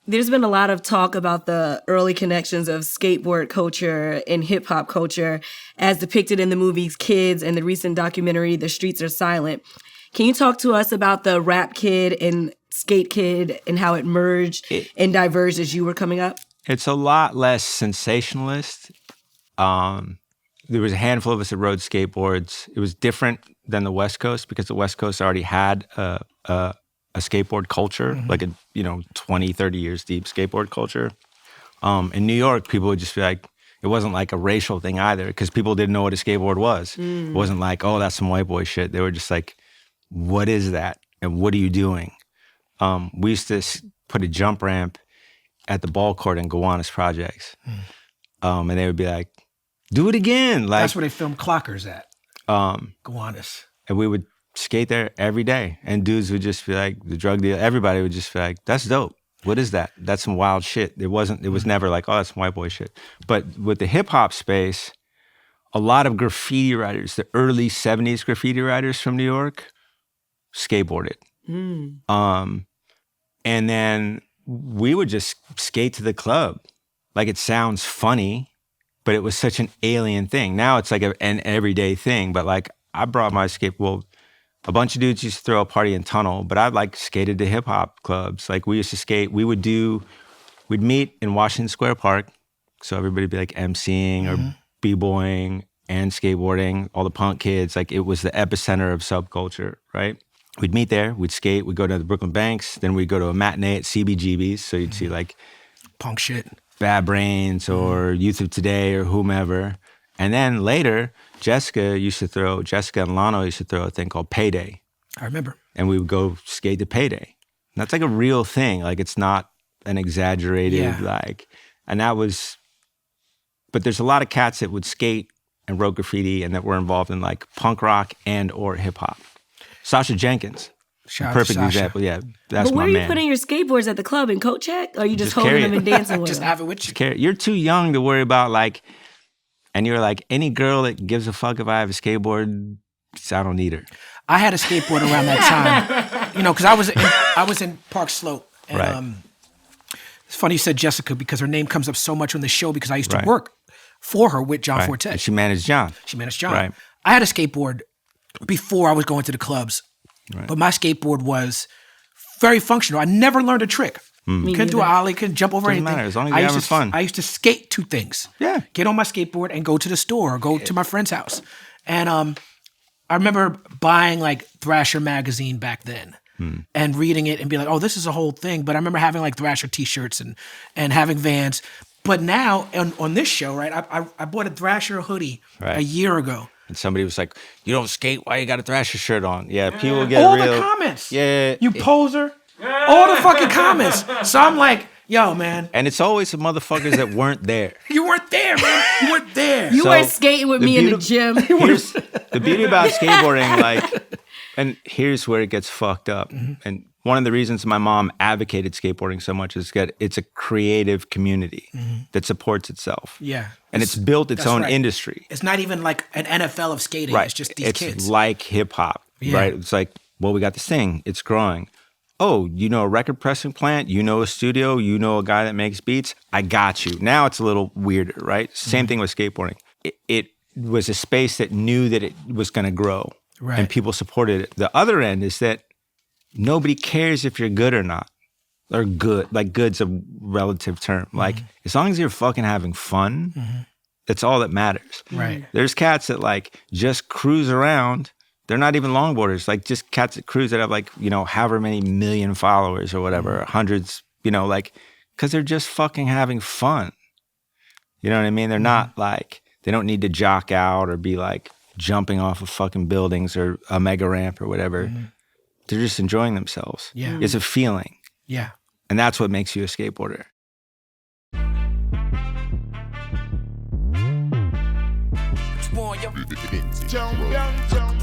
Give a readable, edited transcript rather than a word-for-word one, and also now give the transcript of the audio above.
There's been a lot of talk about the early connections of skateboard culture and hip hop culture as depicted in the movies Kids and the recent documentary The Streets Are Silent. Can you talk to us about the rap kid and skate kid and how it merged and diverged as you were coming up? It's a lot less sensationalist. There was a handful of us that rode skateboards. It was different than the West Coast because the West Coast already had a skateboard culture, like a 20, 30 years deep skateboard culture. In New York, people would just be like, it wasn't like a racial thing either because people didn't know what a skateboard was. It wasn't like, oh, that's some white boy shit. They were just like, what is that? And what are you doing? We used to put a jump ramp at the ball court in Gowanus Projects. And they would be like, do it again. Like, that's where they filmed Clockers at, Gowanus. And we would skate there every day. And dudes would just be like, the drug dealer, everybody would just be like, that's dope. What is that? That's some wild shit. It was never like, oh, that's some white boy shit. But with the hip hop space, a lot of graffiti writers, the early 70s graffiti writers from New York, skateboarded. And then we would just skate to the club. Like, it sounds funny, but it was such an alien thing. Now it's like an everyday thing. But like, I brought my skateboard. A bunch of dudes used to throw a party in Tunnel, but I like skated to hip hop clubs. Like, we used to skate. We'd meet in Washington Square Park. So everybody would be like emceeing or b-boying and skateboarding, all the punk kids. Like, it was the epicenter of subculture, right? We'd meet there, we'd skate, we'd go to the Brooklyn Banks, then we'd go to a matinee at CBGB's. So you'd see like punk shit, Bad Brains or Youth of Today or whomever. And then later, Jessica and Lano used to throw a thing called Payday. I remember. And we would go skate to Payday. And that's like a real thing. Like, it's not an exaggerated, and that was, but there's a lot of cats that would skate and wrote graffiti and that were involved in like punk rock and or hip hop. Sasha Jenkins. Perfect example. Yeah, that's my man. But where are you putting your skateboards at the club in coat check? Or are you just holding them and dancing with them? Just have it with you. You're too young to worry about like, and you're like, any girl that gives a fuck if I have a skateboard, I don't need her. I had a skateboard around that time, because I was in Park Slope. And it's funny you said Jessica because her name comes up so much on the show because I used to work for her with John Forte. And she managed John. Right. I had a skateboard before I was going to the clubs, but my skateboard was very functional. I never learned a trick. Couldn't do an ollie, couldn't jump over anything. Doesn't matter, as long as you're having fun. I used to skate two things. Yeah. Get on my skateboard and go to the store or go to my friend's house. And I remember buying like Thrasher magazine back then and reading it and be like, oh, this is a whole thing. But I remember having like Thrasher t-shirts and having Vans. But now on this show, right, I bought a Thrasher hoodie a year ago. And somebody was like, you don't skate, why you got a Thrasher shirt on? Yeah, people get all the comments. Yeah. You poser. All the fucking comments. So I'm like, yo, man. And it's always the motherfuckers that weren't there. You weren't there, man. You weren't there. You weren't skating with me in the gym. Here's the beauty about skateboarding, like, and here's where it gets fucked up. And one of the reasons my mom advocated skateboarding so much is that it's a creative community that supports itself. Yeah. And it's built its own industry. It's not even like an NFL of skating. Right. It's just these kids. It's like hip hop, right? It's like, well, we got this thing. It's growing. Oh, you know a record pressing plant? You know a studio? You know a guy that makes beats? I got you. Now it's a little weirder, right? Same thing with skateboarding. It was a space that knew that it was going to grow. Right. And people supported it. The other end is that nobody cares if you're good or not. Or good. Like, good's a relative term. Like, as long as you're fucking having fun, that's all that matters. Right. There's cats that, like, just cruise around. They're not even longboarders. Like, just cats that cruise that have, like, however many million followers or whatever, hundreds, like, because they're just fucking having fun. You know what I mean? They're not, like, they don't need to jock out or be, like, jumping off of fucking buildings or a mega ramp or whatever. They're just enjoying themselves. Yeah. It's a feeling. Yeah. And that's what makes you a skateboarder. Jump,